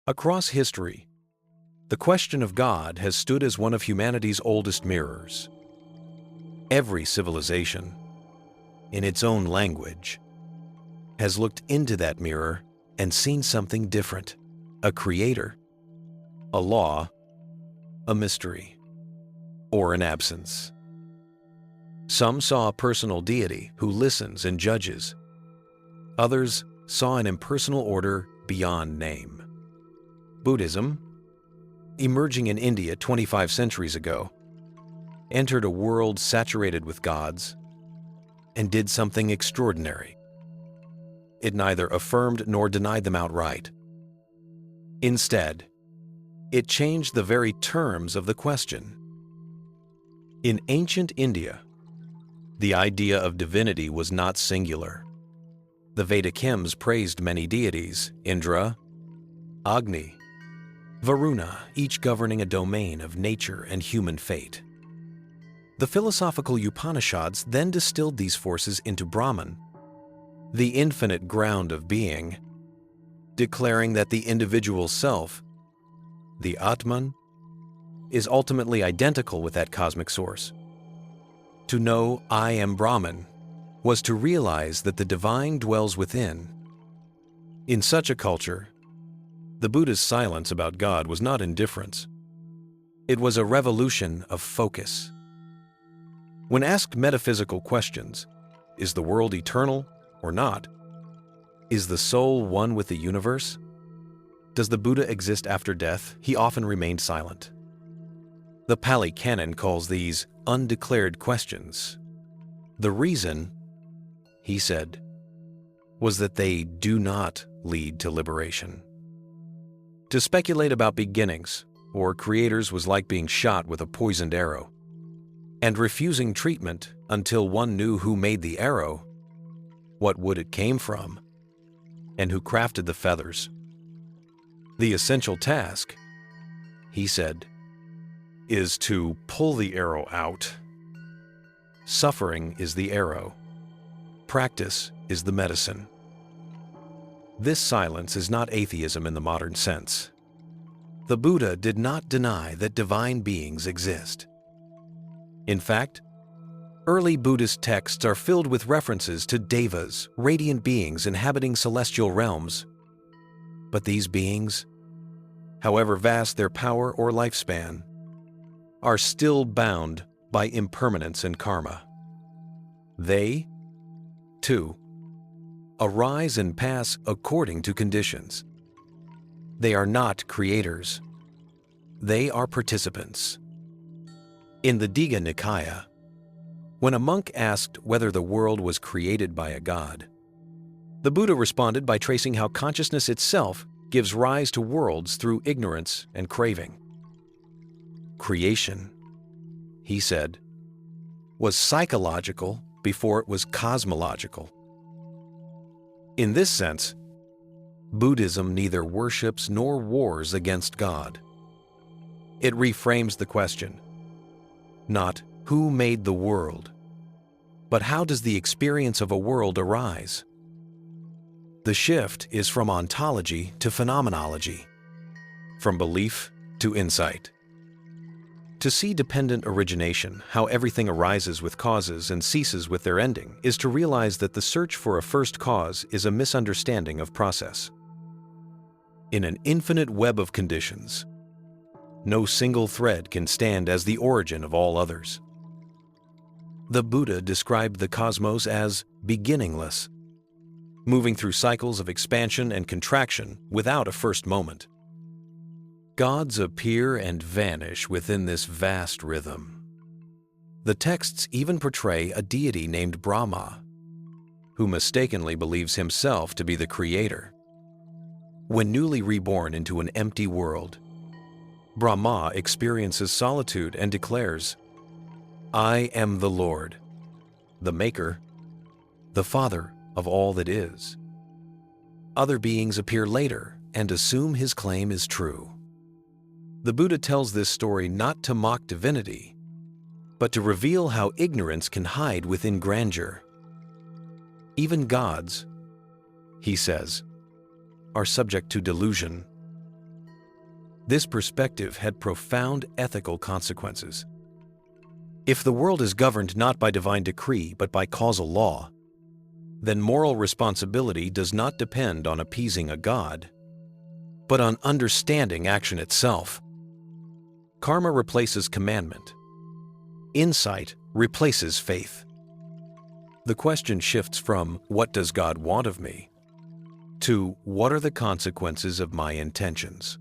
Across history, the question of God has stood as one of humanity's oldest mirrors. Every civilization, in its own language, has looked into that mirror and seen something different: a creator, a law, a mystery, or an absence. Some saw a personal deity who listens and judges. Others saw an impersonal order beyond name. Buddhism, emerging in India 25 centuries ago, entered a world saturated with gods and did something extraordinary. It neither affirmed nor denied them outright. Instead, it changed the very terms of the question. In ancient India, the idea of divinity was not singular. The Vedic hymns praised many deities: Indra, Agni, Varuna, each governing a domain of nature and human fate. The philosophical Upanishads then distilled these forces into Brahman, the infinite ground of being, declaring that the individual self, the Atman, is ultimately identical with that cosmic source. To know I am Brahman was to realize that the divine dwells within. In such a culture, the Buddha's silence about God was not indifference. It was a revolution of focus. When asked metaphysical questions, is the world eternal or not? Is the soul one with the universe? Does the Buddha exist after death? He often remained silent. The Pali Canon calls these undeclared questions. The reason, he said, was that they do not lead to liberation. To speculate about beginnings or creators was like being shot with a poisoned arrow, and refusing treatment until one knew who made the arrow, what wood it came from, and who crafted the feathers. The essential task, he said, is to pull the arrow out. Suffering is the arrow. Practice is the medicine. This silence is not atheism in the modern sense. The Buddha did not deny that divine beings exist. In fact, early Buddhist texts are filled with references to devas, radiant beings inhabiting celestial realms. But these beings, however vast their power or lifespan, are still bound by impermanence and karma. They, too, arise and pass according to conditions. They are not creators. They are participants. In the Digha Nikaya, when a monk asked whether the world was created by a god, the Buddha responded by tracing how consciousness itself gives rise to worlds through ignorance and craving. Creation, he said, was psychological before it was cosmological. In this sense, Buddhism neither worships nor wars against God. It reframes the question, not who made the world, but how does the experience of a world arise? The shift is from ontology to phenomenology, from belief to insight. To see dependent origination, how everything arises with causes and ceases with their ending, is to realize that the search for a first cause is a misunderstanding of process. In an infinite web of conditions, no single thread can stand as the origin of all others. The Buddha described the cosmos as beginningless, moving through cycles of expansion and contraction without a first moment. Gods appear and vanish within this vast rhythm. The texts even portray a deity named Brahma, who mistakenly believes himself to be the creator. When newly reborn into an empty world, Brahma experiences solitude and declares, "I am the Lord, the Maker, the Father of all that is." Other beings appear later and assume his claim is true. The Buddha tells this story not to mock divinity, but to reveal how ignorance can hide within grandeur. Even gods, he says, are subject to delusion. This perspective had profound ethical consequences. If the world is governed not by divine decree but by causal law, then moral responsibility does not depend on appeasing a god, but on understanding action itself. Karma replaces commandment. Insight replaces faith. The question shifts from, "What does God want of me?" to, "What are the consequences of my intentions?"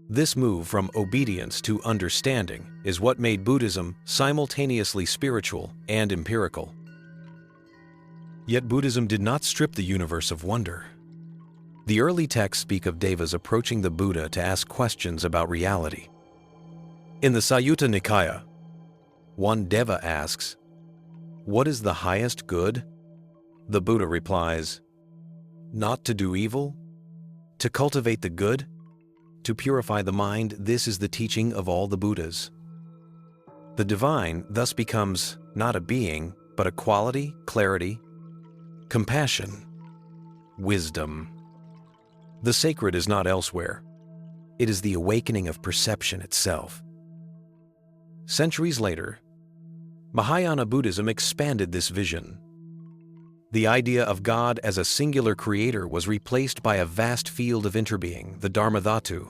This move from obedience to understanding is what made Buddhism simultaneously spiritual and empirical. Yet Buddhism did not strip the universe of wonder. The early texts speak of devas approaching the Buddha to ask questions about reality. In the Sanyutta Nikaya, one deva asks, "What is the highest good?" The Buddha replies, "Not to do evil, to cultivate the good, to purify the mind. This is the teaching of all the Buddhas." The divine thus becomes not a being, but a quality, clarity, compassion, wisdom. The sacred is not elsewhere. It is the awakening of perception itself. Centuries later, Mahāyāna Buddhism expanded this vision. The idea of God as a singular creator was replaced by a vast field of interbeing, the Dharmadhatu.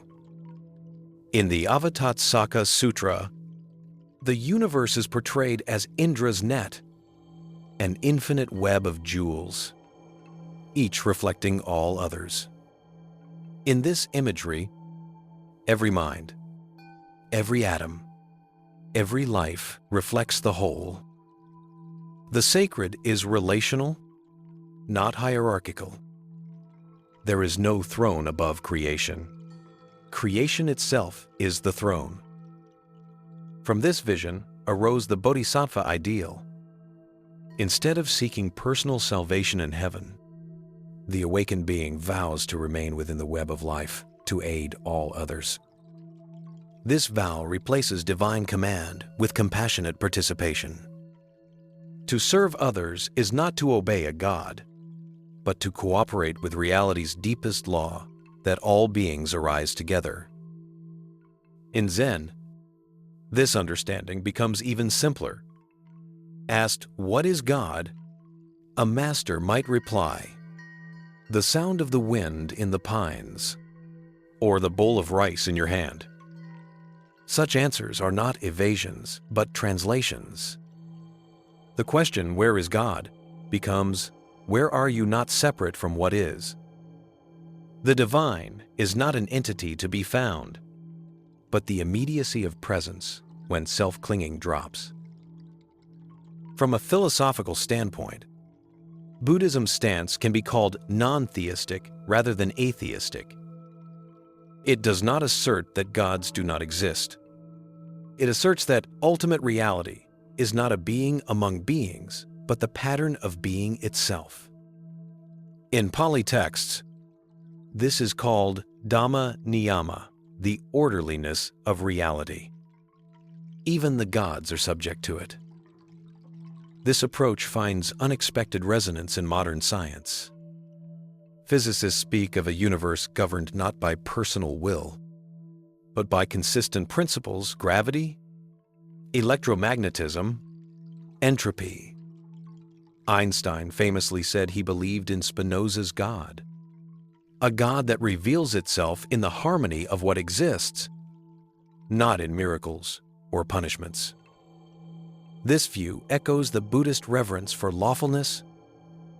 In the Avatatsaka Sutra, the universe is portrayed as Indra's net, an infinite web of jewels, each reflecting all others. In this imagery, every mind, every atom, every life reflects the whole. The sacred is relational, not hierarchical. There is no throne above creation. Creation itself is the throne. From this vision arose the Bodhisattva ideal. Instead of seeking personal salvation in heaven, the awakened being vows to remain within the web of life, to aid all others. This vow replaces divine command with compassionate participation. To serve others is not to obey a god, but to cooperate with reality's deepest law, that all beings arise together. In Zen, this understanding becomes even simpler. Asked, "What is God?" a master might reply, "The sound of the wind in the pines," or "the bowl of rice in your hand." Such answers are not evasions, but translations. The question, "Where is God?" becomes, "Where are you not separate from what is?" The divine is not an entity to be found, but the immediacy of presence when self-clinging drops. From a philosophical standpoint, Buddhism's stance can be called non-theistic rather than atheistic. It does not assert that gods do not exist. It asserts that ultimate reality is not a being among beings, but the pattern of being itself. In Pali texts, this is called Dhamma Niyama, the orderliness of reality. Even the gods are subject to it. This approach finds unexpected resonance in modern science. Physicists speak of a universe governed not by personal will, but by consistent principles: gravity, electromagnetism, entropy. Einstein famously said he believed in Spinoza's God, a God that reveals itself in the harmony of what exists, not in miracles or punishments. This view echoes the Buddhist reverence for lawfulness,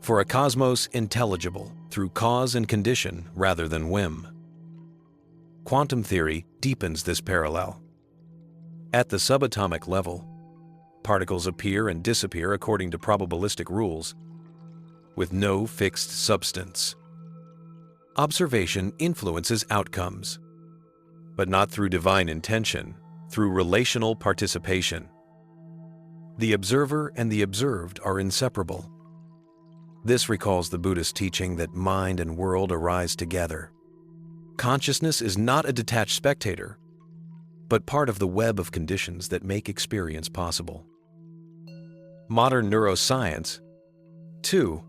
for a cosmos intelligible through cause and condition rather than whim. Quantum theory deepens this parallel. At the subatomic level, particles appear and disappear according to probabilistic rules, with no fixed substance. Observation influences outcomes, but not through divine intention, through relational participation. The observer and the observed are inseparable. This recalls the Buddhist teaching that mind and world arise together. Consciousness is not a detached spectator, but part of the web of conditions that make experience possible. Modern neuroscience, too,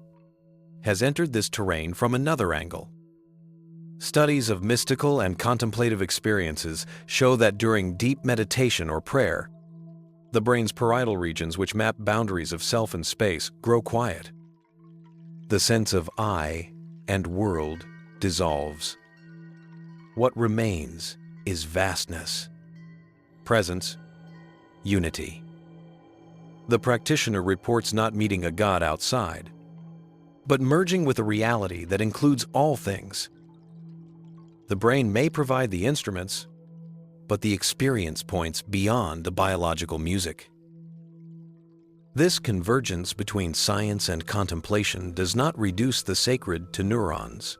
has entered this terrain from another angle. Studies of mystical and contemplative experiences show that during deep meditation or prayer, the brain's parietal regions, which map boundaries of self and space, grow quiet. The sense of I and world dissolves. What remains is vastness, presence, unity. The practitioner reports not meeting a God outside, but merging with a reality that includes all things. The brain may provide the instruments, but the experience points beyond the biological music. This convergence between science and contemplation does not reduce the sacred to neurons.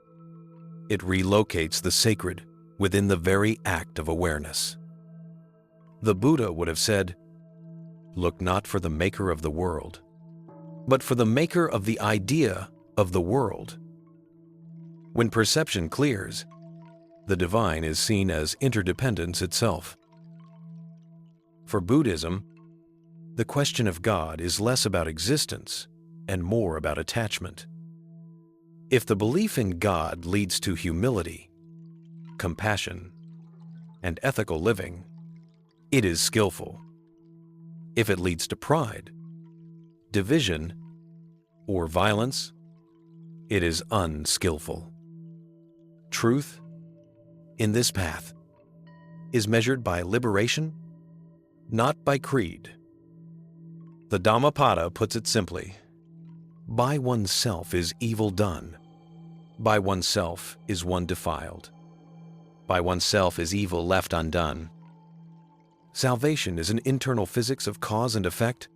It relocates the sacred within the very act of awareness. The Buddha would have said, "Look not for the maker of the world, but for the maker of the idea of the world." When perception clears, the divine is seen as interdependence itself. For Buddhism, the question of God is less about existence and more about attachment. If the belief in God leads to humility, compassion, and ethical living, it is skillful. If it leads to pride, division, or violence, it is unskillful. Truth, in this path, is measured by liberation, not by creed. The Dhammapada puts it simply, by oneself is evil done, by oneself is one defiled, by oneself is evil left undone. Salvation is an internal physics of cause and effect,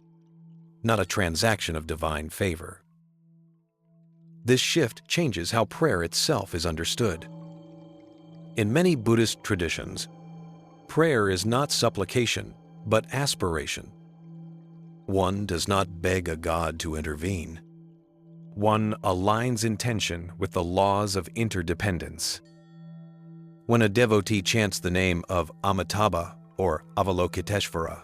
not a transaction of divine favor. This shift changes how prayer itself is understood. In many Buddhist traditions, prayer is not supplication, but aspiration. One does not beg a god to intervene. One aligns intention with the laws of interdependence. When a devotee chants the name of Amitabha or Avalokiteshvara,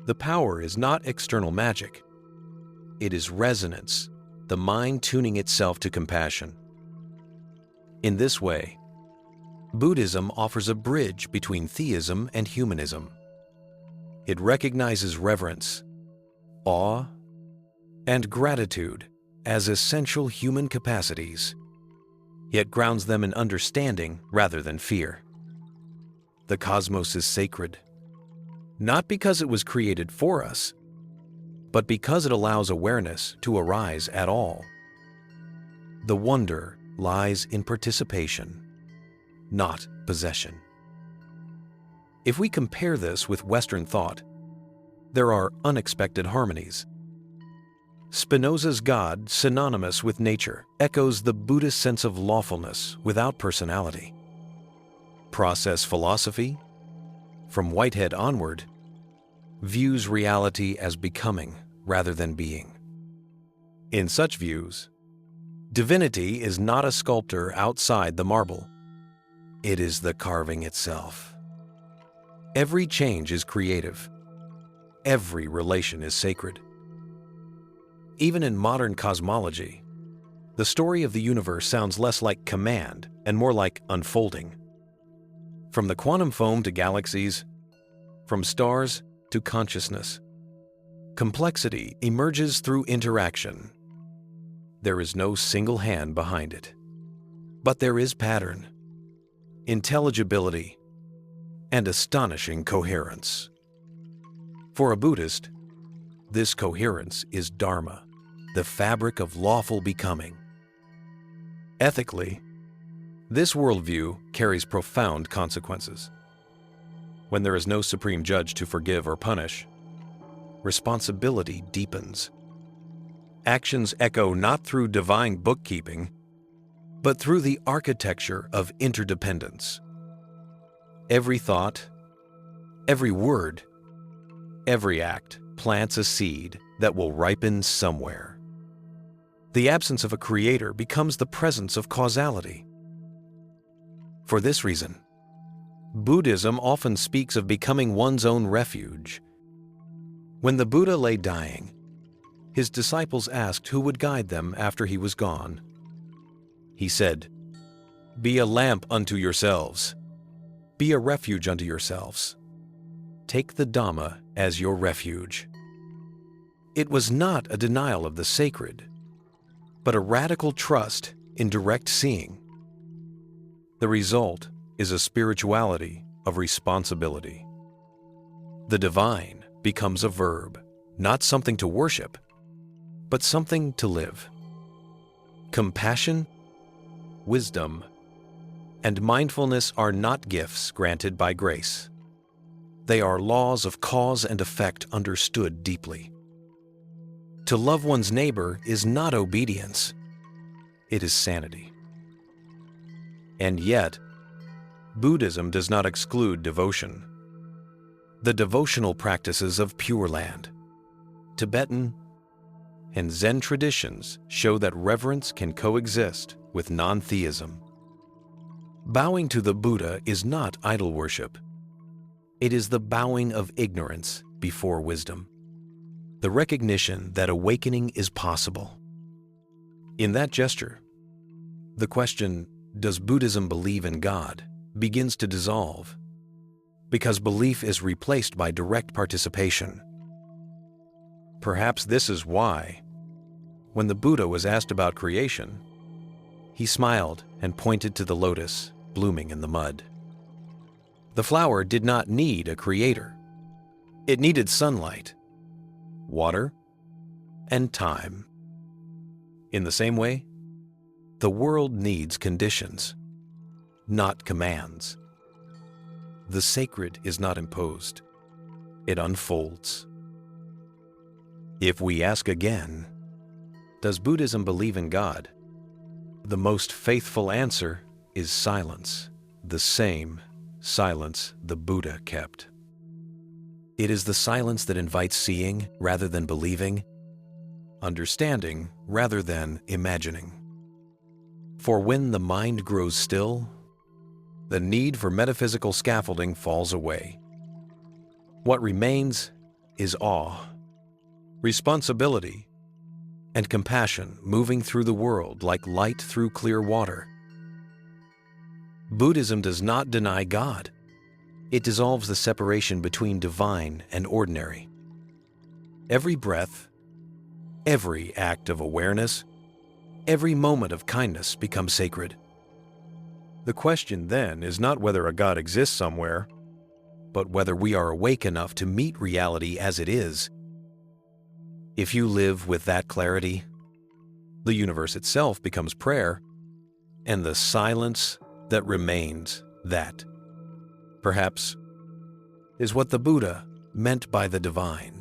the power is not external magic. It is resonance, the mind tuning itself to compassion. In this way, Buddhism offers a bridge between theism and humanism. It recognizes reverence, awe, and gratitude as essential human capacities, yet grounds them in understanding rather than fear. The cosmos is sacred, not because it was created for us, but because it allows awareness to arise at all. The wonder lies in participation, not possession. If we compare this with Western thought, there are unexpected harmonies. Spinoza's God, synonymous with nature, echoes the Buddhist sense of lawfulness without personality. Process philosophy, from Whitehead onward, views reality as becoming rather than being. In such views, divinity is not a sculptor outside the marble. It is the carving itself. Every change is creative. Every relation is sacred. Even in modern cosmology, the story of the universe sounds less like command and more like unfolding. From the quantum foam to galaxies, from stars to consciousness, complexity emerges through interaction. There is no single hand behind it, but there is pattern, intelligibility, and astonishing coherence. For a Buddhist, this coherence is Dharma, the fabric of lawful becoming. Ethically, this worldview carries profound consequences. When there is no supreme judge to forgive or punish, responsibility deepens. Actions echo not through divine bookkeeping, but through the architecture of interdependence. Every thought, every word, every act plants a seed that will ripen somewhere. The absence of a creator becomes the presence of causality. For this reason, Buddhism often speaks of becoming one's own refuge. When the Buddha lay dying, his disciples asked who would guide them after he was gone. He said, Be a lamp unto yourselves. Be a refuge unto yourselves. Take the Dhamma as your refuge. It was not a denial of the sacred, but a radical trust in direct seeing. The result is a spirituality of responsibility. The divine becomes a verb, not something to worship, but something to live. Compassion, wisdom, and mindfulness are not gifts granted by grace. They are laws of cause and effect understood deeply. To love one's neighbor is not obedience, it is sanity. And yet, Buddhism does not exclude devotion. The devotional practices of Pure Land, Tibetan, and Zen traditions show that reverence can coexist with non-theism. Bowing to the Buddha is not idol worship. It is the bowing of ignorance before wisdom, the recognition that awakening is possible. In that gesture, the question, does Buddhism believe in God, begins to dissolve, because belief is replaced by direct participation. Perhaps this is why, when the Buddha was asked about creation, he smiled and pointed to the lotus blooming in the mud. The flower did not need a creator. It needed sunlight, water, and time. In the same way, the world needs conditions, not commands. The sacred is not imposed. It unfolds. If we ask again, does Buddhism believe in God? The most faithful answer is silence, the same silence the Buddha kept. It is the silence that invites seeing rather than believing, understanding rather than imagining. For when the mind grows still, the need for metaphysical scaffolding falls away. What remains is awe, responsibility, and compassion moving through the world like light through clear water. Buddhism does not deny God. It dissolves the separation between divine and ordinary. Every breath, every act of awareness, every moment of kindness becomes sacred. The question then is not whether a God exists somewhere, but whether we are awake enough to meet reality as it is. If you live with that clarity, the universe itself becomes prayer, and the silence that remains, that, perhaps, is what the Buddha meant by the divine.